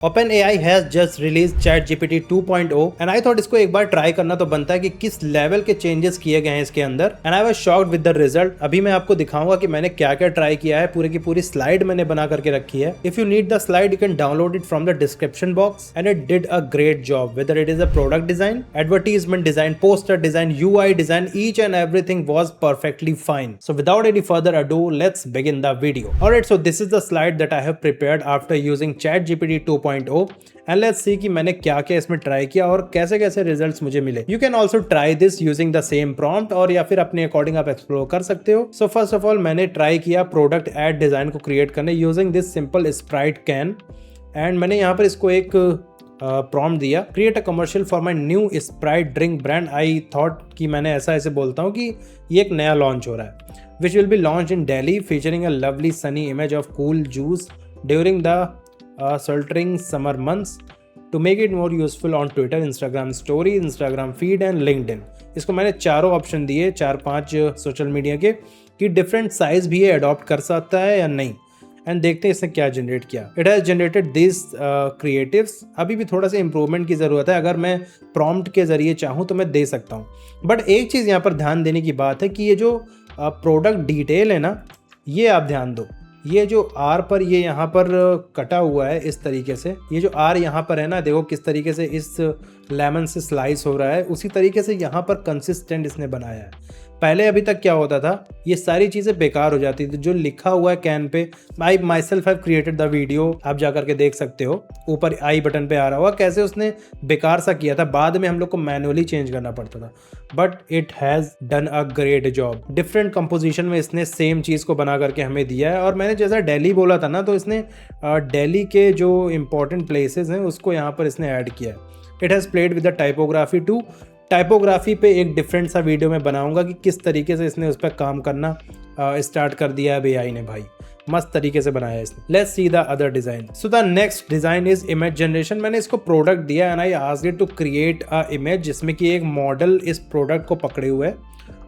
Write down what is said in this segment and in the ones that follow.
OpenAI has just released ChatGPT 2.0 and I thought इसको एक बार try करना तो बनता है कि किस लेवल के चेंजेस किए गए हैं इसके अंदर and I was shocked with the result. अभी मैं आपको दिखाऊंगा कि मैंने क्या क्या ट्राई किया है, पूरी की पूरी स्लाइड मैंने बना करके रखी है। If you need the slide you can download it from the description box and it did a great job whether it is a product design, advertisement design, poster design, UI design, each and everything was perfectly fine. So without any further ado let's begin the video. Alright, so this is the slide that I have prepared after using ChatGPT 2.0 and let's see कि मैंने क्या क्या इसमें try किया और कैसे कैसे results मुझे मिले। You can also try this using the same prompt और या फिर अपने अकॉर्डिंग आप एक्सप्लोर कर सकते हो। सो फर्स्ट ऑफ ऑल मैंने ट्राई किया प्रोडक्ट एड डिजाइन को क्रिएट करने using this simple Sprite can and मैंने यहाँ पर इसको एक प्रॉम्प्ट दिया, create a commercial for my new Sprite drink brand. I thought कि मैंने ऐसे बोलता हूँ कि ये एक नया लॉन्च हो रहा है which will be launch in Delhi featuring a lovely Sunny image of cool juice during the sweltering summer months to make it more useful on Twitter, Instagram story, Instagram feed and LinkedIn। इसको मैंने चारों option दिए, 4-5 social media के, कि different size भी ये adopt कर सकता है या नहीं एंड देखते हैं इसने क्या जनरेट किया। It has generated this creatives. अभी भी थोड़ा सा इंप्रूवमेंट की ज़रूरत है, अगर मैं प्रॉम्प्ट के ज़रिए चाहूँ तो मैं दे सकता हूँ। बट एक चीज़ यहाँ पर ध्यान देने की बात है कि ये जो प्रोडक्ट डिटेल है ना, ये आप ध्यान दो। ये जो R पर ये यहाँ पर कटा हुआ है इस तरीके से, ये जो R यहाँ पर है ना, देखो किस तरीके से इस लेमन से स्लाइस हो रहा है, उसी तरीके से यहाँ पर कंसिस्टेंट इसने बनाया है। पहले अभी तक क्या होता था, ये सारी चीज़ें बेकार हो जाती थी। जो लिखा हुआ है can pay, I my self have created the video, आप जा करके देख सकते हो, ऊपर आई बटन पे आ रहा हुआ कैसे उसने बेकार सा किया था। बाद में हम लोग को मैनुअली चेंज करना पड़ता था, but it has done a great job. Different composition में इसने सेम चीज़ को बना करके हमें दिया है। और मैंने जैसा दिल्ली बोला था ना, तो इसने दिल्ली के जो इंपॉर्टेंट प्लेसेस हैं उसको यहाँ पर इसने ऐड किया है। It has played with the typography too. Typography पे एक डिफरेंट सा वीडियो में बनाऊंगा कि किस तरीके से इसने उस पर काम करना स्टार्ट कर दिया है AI ने। भाई मस्त तरीके से बनाया है इसने। Let's see the other design. So the next design is image generation. मैंने इसको प्रोडक्ट दिया and I asked it to create a image जिसमें कि एक मॉडल इस प्रोडक्ट को पकड़े हुए है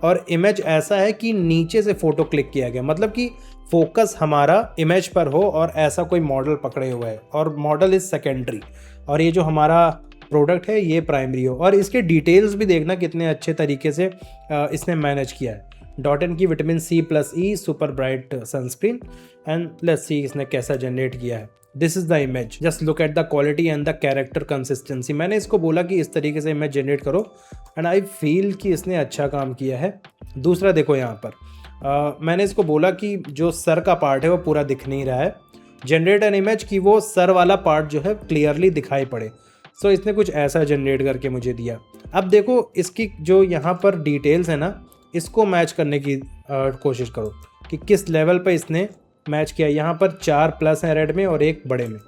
और इमेज ऐसा है कि नीचे से फोटो क्लिक किया गया, मतलब कि फोकस हमारा इमेज पर हो और ऐसा कोई मॉडल पकड़े हुए है और मॉडल इज सेकेंडरी और ये जो हमारा प्रोडक्ट है ये प्राइमरी हो। और इसके डिटेल्स भी देखना कितने अच्छे तरीके से इसने मैनेज किया है। डॉटन की vitamin C+E super bright sunscreen and let's see इसने कैसा जनरेट किया है। This is the image, just look at the quality and the character consistency. मैंने इसको बोला कि इस तरीके से इमेज जनरेट करो एंड आई फील कि इसने अच्छा काम किया है। दूसरा देखो यहाँ पर मैंने इसको बोला कि जो सर का पार्ट है वो पूरा दिख नहीं रहा है, जनरेट एन इमेज कि वो सर वाला पार्ट जो है क्लियरली दिखाई पड़े। सो इसने कुछ ऐसा जनरेट करके मुझे दिया। अब देखो इसकी जो यहाँ पर डिटेल्स है ना, इसको मैच करने की कोशिश करो कि किस लेवल पर इसने मैच किया। यहाँ पर 4 प्लस हैं रेड में और 1 बड़े में,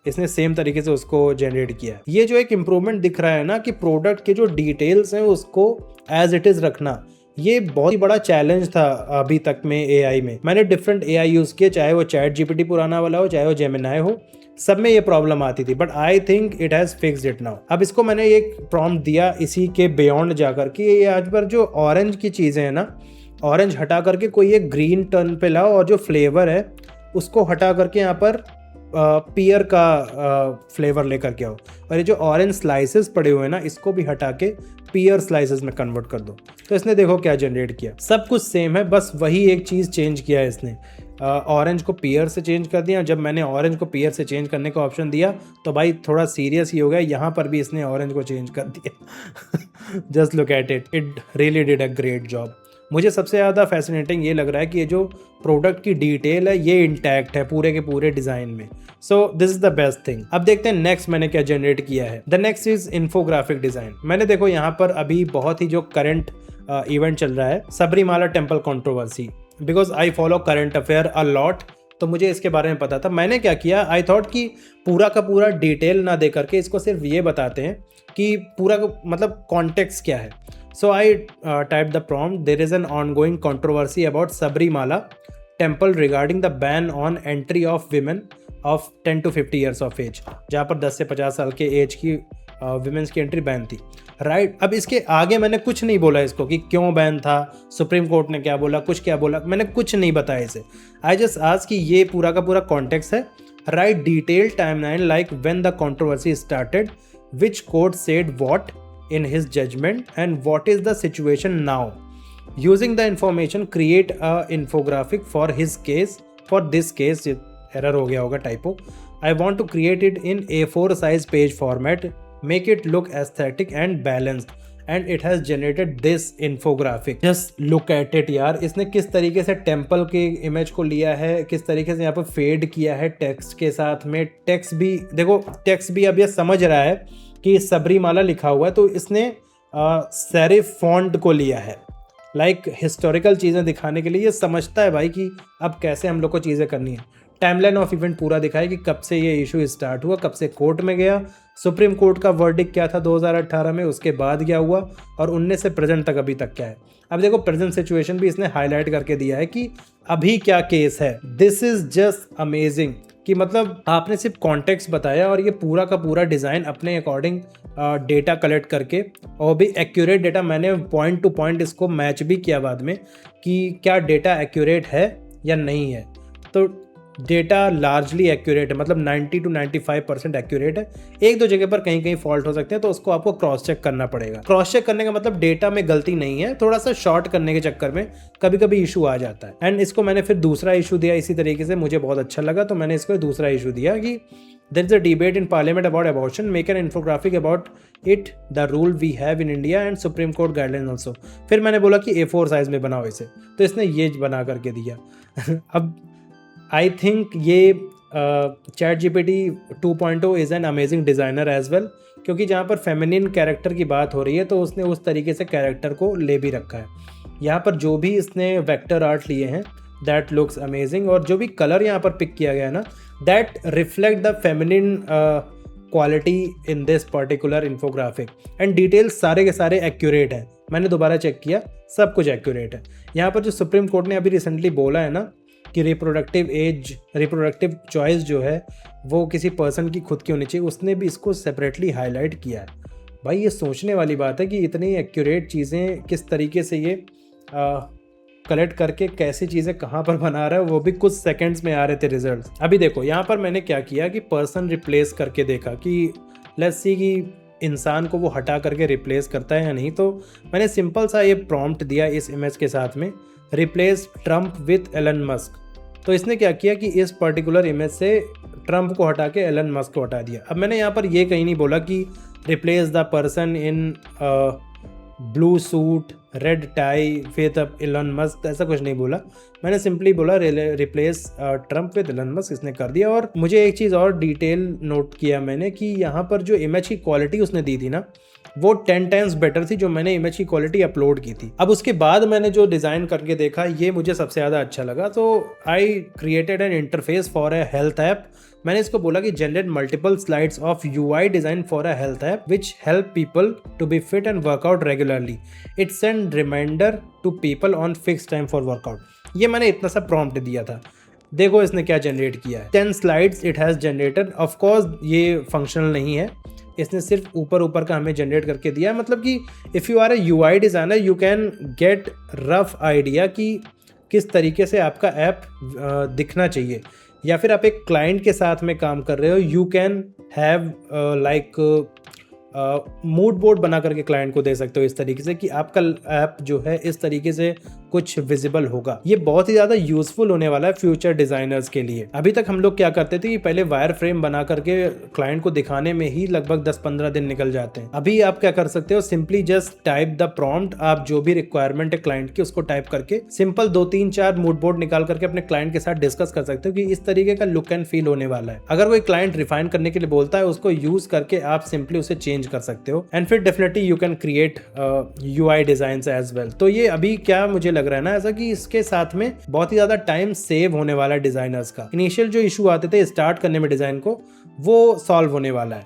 इसने सेम तरीके से उसको जनरेट किया। ये जो एक इम्प्रूवमेंट दिख रहा है ना कि प्रोडक्ट के जो डिटेल्स हैं उसको एज इट इज़ रखना, ये बहुत ही बड़ा चैलेंज था अभी तक में AI में। मैंने डिफरेंट AI यूज़ किए, चाहे वो ChatGPT पुराना वाला हो, चाहे वो जेमिनाई हो, सब में ये प्रॉब्लम आती थी। But I think it has fixed it now. अब इसको मैंने एक प्रॉम्प्ट दिया इसी के बियॉन्ड जाकर कि ये आज पर जो ऑरेंज की चीज़ें हैं ना, ऑरेंज हटा करके कोई एक ग्रीन टर्न पे लाओ और जो फ्लेवर है उसको हटा करके यहाँ पर पियर का फ्लेवर लेकर के आओ और ये जो ऑरेंज स्लाइसेस पड़े हुए हैं ना, इसको भी हटा के पियर स्लाइसेस में कन्वर्ट कर दो। तो इसने देखो क्या जनरेट किया, सब कुछ सेम है, बस वही एक चीज़ चेंज किया है इसने। ऑरेंज को पियर से चेंज कर दिया। जब मैंने ऑरेंज को पियर से चेंज करने का ऑप्शन दिया तो भाई थोड़ा सीरियस ही हो गया, यहाँ पर भी इसने ऑरेंज को चेंज कर दिया। Just look at it, it really did a great job. मुझे सबसे ज़्यादा फैसिनेटिंग ये लग रहा है कि ये जो प्रोडक्ट की डिटेल है ये इंटैक्ट है पूरे के पूरे डिज़ाइन में। So this is the best thing. अब देखते हैं नेक्स्ट मैंने क्या जनरेट किया है। The next is infographic design. मैंने देखो यहाँ पर अभी बहुत ही जो करंट इवेंट चल रहा है, Sabarimala temple controversy, because I follow current affair a lot, तो मुझे इसके बारे में पता था। मैंने क्या किया, आई थॉट कि पूरा का पूरा डिटेल ना दे करके इसको सिर्फ ये बताते हैं कि पूरा मतलब कॉन्टेक्स्ट क्या है। So I typed the prompt, there is an ongoing controversy about Sabrimala temple regarding the ban on entry of women of 10 to 50 years of age, जहाँ पर 10 से 50 साल के एज की विमेंस की एंट्री बैन थी। राइट, अब इसके आगे मैंने कुछ नहीं बोला इसको कि क्यों बैन था, सुप्रीम कोर्ट ने क्या बोला, कुछ क्या बोला, मैंने कुछ नहीं बताया इसे। आई जस्ट आज कि ये पूरा का पूरा कॉन्टेक्स्ट है right detailed timeline like when the controversy started, which court said what in his judgment and what is the situation now. Using the information, create a infographic for his case. For this case, error हो गया होगा typo. I want to create it in A4 size page format, make it look aesthetic and balanced, and it has generated this infographic. Just look at it यार, इसने किस तरीके से temple के image को लिया है, किस तरीके से यहाँ पर फेड किया है टेक्स्ट के साथ में. टेक्स्ट भी देखो, टेक्स्ट भी अब ये समझ रहा है कि सबरीमाला लिखा हुआ है, तो इसने सेरिफ फॉन्ट को लिया है. लाइक हिस्टोरिकल चीज़ें दिखाने के लिए ये समझता है भाई कि अब कैसे हम लोग को चीज़ें करनी है. टाइमलाइन ऑफ इवेंट पूरा दिखाया कि कब से ये इशू स्टार्ट हुआ, कब से कोर्ट में गया, सुप्रीम कोर्ट का वर्डिक्ट क्या था 2018 में, उसके बाद क्या हुआ, और 19 से प्रेजेंट तक अभी तक क्या है. अब देखो प्रेजेंट सिचुएशन भी इसने हाईलाइट करके दिया है कि अभी क्या केस है. दिस इज जस्ट अमेजिंग कि मतलब आपने सिर्फ कॉन्टेक्स्ट बताया और ये पूरा का पूरा डिज़ाइन अपने अकॉर्डिंग डेटा कलेक्ट करके, और भी एक्यूरेट डेटा. मैंने पॉइंट टू पॉइंट इसको मैच भी किया बाद में कि क्या डेटा एक्यूरेट है या नहीं है. तो डेटा लार्जली एक्यूरेट है, मतलब 90 to 95% एक्यूरेट है. एक दो जगह पर कहीं कहीं फॉल्ट हो सकते हैं, तो उसको आपको क्रॉस चेक करना पड़ेगा. क्रॉस चेक करने का मतलब डेटा में गलती नहीं है, थोड़ा सा शॉर्ट करने के चक्कर में कभी कभी इशू आ जाता है. एंड इसको मैंने फिर दूसरा इशू दिया इसी तरीके से, मुझे बहुत अच्छा लगा, तो मैंने इसको दूसरा इशू दिया कि there is a debate in parliament about abortion, make an infographic about it, the rule we have in India and Supreme Court guidelines also. फिर मैंने बोला कि A4 साइज में बनाओ इसे, तो इसने ये बना करके दिया. अब आई थिंक ये ChatGPT 2.0 is an amazing designer as well, क्योंकि जहाँ पर फेमिनिन कैरेक्टर की बात हो रही है तो उसने उस तरीके से कैरेक्टर को ले भी रखा है. यहाँ पर जो भी इसने वेक्टर आर्ट लिए हैं दैट लुक्स अमेजिंग, और जो भी कलर यहाँ पर पिक किया गया है ना, that reflect the feminine quality in this particular infographic. And details सारे के सारे एक्यूरेट हैं. मैंने दोबारा चेक किया, सब कुछ एक्यूरेट है. यहाँ पर जो सुप्रीम कोर्ट ने अभी रिसेंटली बोला है ना कि रिप्रोडक्टिव चॉइस जो है वो किसी पर्सन की खुद की होनी चाहिए, उसने भी इसको सेपरेटली हाईलाइट किया है. भाई ये सोचने वाली बात है कि इतनी एक्यूरेट चीज़ें किस तरीके से ये कलेक्ट करके कैसी चीज़ें कहाँ पर बना रहा है, वो भी कुछ सेकंड्स में आ रहे थे रिजल्ट्स. अभी देखो यहाँ पर मैंने क्या किया कि पर्सन रिप्लेस करके देखा कि लेट्स सी कि इंसान को वो हटा करके रिप्लेस करता है या नहीं. तो मैंने सिंपल सा ये प्रॉम्प्ट दिया इस इमेज के साथ में, replace Trump with Elon Musk. तो इसने क्या किया कि इस पर्टिकुलर इमेज से ट्रम्प को हटा के एलन मस्क को हटा दिया. अब मैंने यहाँ पर ये कहीं नहीं बोला कि replace the person in blue suit red tie with Elon Musk, ऐसा कुछ नहीं बोला. मैंने सिंपली बोला replace Trump with Elon Musk, इसने कर दिया. और मुझे एक चीज़ और डिटेल नोट किया मैंने कि यहाँ पर जो इमेज की क्वालिटी उसने दी थी ना, वो 10 टाइम्स बेटर थी जो मैंने इमेज की क्वालिटी अपलोड की थी. अब उसके बाद मैंने जो डिज़ाइन करके देखा, ये मुझे सबसे ज़्यादा अच्छा लगा. तो I created an interface for a health app. मैंने इसको बोला कि generate multiple slides of UI design for a health app which help people to be fit and workout regularly. It send reminder to people on fix time for workout. ये मैंने इतना सा prompt दिया था. देखो इसने क्या जनरेट किया है, 10 slides it has generated. Of course ये फंक्शनल नहीं है, इसने सिर्फ ऊपर का हमें जनरेट करके दिया है. मतलब कि if you are a UI designer you can get rough idea कि किस तरीके से आपका ऐप दिखना चाहिए. या फिर आप एक क्लाइंट के साथ में काम कर रहे हो, you can have like mood board बना करके क्लाइंट को दे सकते हो इस तरीके से कि आपका ऐप जो है इस तरीके से कुछ विजिबल होगा. ये बहुत ही ज़्यादा यूजफुल होने वाला है फ्यूचर डिज़ाइनर्स के लिए. अभी तक हम लोग क्या करते थे कि पहले वायर फ्रेम बना करके क्लाइंट को दिखाने में ही लगभग 10-15 दिन निकल जाते हैं. अभी आप क्या कर सकते हो, simply just type the prompt. आप जो भी रिक्वायरमेंट है क्लाइंट की उसको टाइप करके सिंपल 2-3-4 मूड बोर्ड निकाल करके अपने क्लाइंट के साथ डिस्कस कर सकते हो कि इस तरीके का लुक एंड फील होने वाला है. अगर कोई क्लाइंट रिफाइन करने के लिए बोलता है, उसको यूज करके आप सिंपली उसे चेंज कर सकते हो. एंड फिर definitely you can create UI designs as well. तो ये अभी क्या मुझे लग रहा है ना ऐसा कि इसके साथ में बहुत ही ज्यादा टाइम सेव होने वाला है डिजाइनर्स का. इनिशियल जो इशू आते थे स्टार्ट करने में डिजाइन को, वो सॉल्व होने वाला है,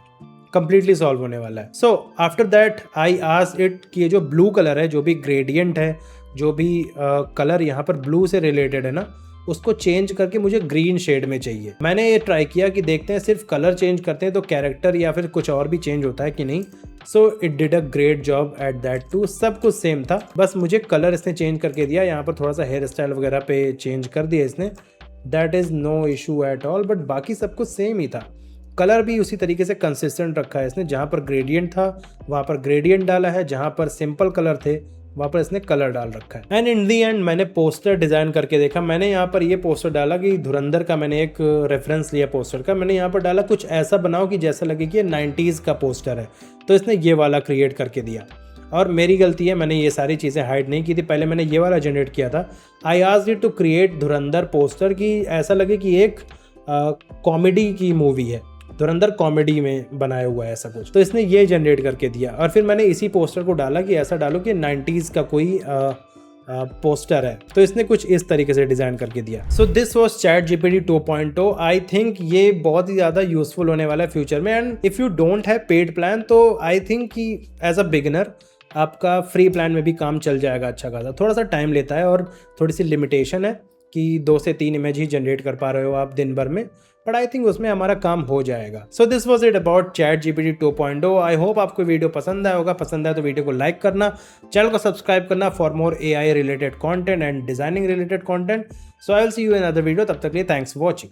कंप्लीटली सॉल्व होने वाला है. So after that I asked it कि ये जो ब्लू कलर है, जो भी ग्रेडियंट है, जो भी कलर यहाँ पर ब्लू से रिलेटेड है ना, उसको चेंज करके मुझे ग्रीन शेड में चाहिए. मैंने ये ट्राई किया कि देखते हैं सिर्फ कलर चेंज करते हैं तो कैरेक्टर या फिर कुछ और भी चेंज होता है कि नहीं. So it did a great job at that too. सब कुछ सेम था, बस मुझे कलर इसने चेंज करके दिया. यहाँ पर थोड़ा सा हेयर स्टाइल वगैरह पे चेंज कर दिया इसने. That is no issue at all. But बाकी सब कुछ सेम ही था, कलर भी उसी तरीके से कंसिस्टेंट रखा है इसने, जहाँ पर ग्रेडियंट था वहाँ पर ग्रेडियंट डाला है, जहाँ पर सिंपल कलर थे वहाँ पर इसने कलर डाल रखा है। एंड इन दी एंड मैंने पोस्टर डिज़ाइन करके देखा। मैंने यहाँ पर ये पोस्टर डाला कि धुरंधर का मैंने एक रेफरेंस लिया पोस्टर का। मैंने यहाँ पर डाला कुछ ऐसा बनाओ कि जैसा लगे कि ये 90s का पोस्टर है, तो इसने ये वाला क्रिएट करके दिया। और मेरी गलती है, मैंने ये सारी चीज़ें हाइड नहीं की थी, पहले मैंने ये वाला जनरेट किया था। I asked it to create Dhurandhar poster कि ऐसा लगे कि एक कॉमेडी की मूवी है, धुरंधर कॉमेडी में बनाया हुआ है ऐसा कुछ, तो इसने ये जनरेट करके दिया। और फिर मैंने इसी पोस्टर को डाला कि ऐसा डालो कि 90s का कोई पोस्टर है, तो इसने कुछ इस तरीके से डिज़ाइन करके दिया। So this was ChatGPT 2.0। I think ये बहुत ही ज़्यादा यूजफुल होने वाला है फ्यूचर में। And if you don't have paid plan तो आई थिंक कि एज अ बिगिनर आपका फ्री प्लान में भी काम चल जाएगा अच्छा खासा। थोड़ा सा टाइम लेता है और थोड़ी सी लिमिटेशन है कि 2 से 3 इमेज ही जनरेट कर पा रहे हो आप दिन भर में, बट आई थिंक उसमें हमारा काम हो जाएगा। So this was it about ChatGPT 2.0। I hope आपको वीडियो पसंद आया होगा। पसंद आया तो वीडियो को लाइक करना, चैनल को सब्सक्राइब करना for more AI related content and designing related content. So I will see you in other video. तब तक के लिए थैंक्स फॉर वॉचिंग।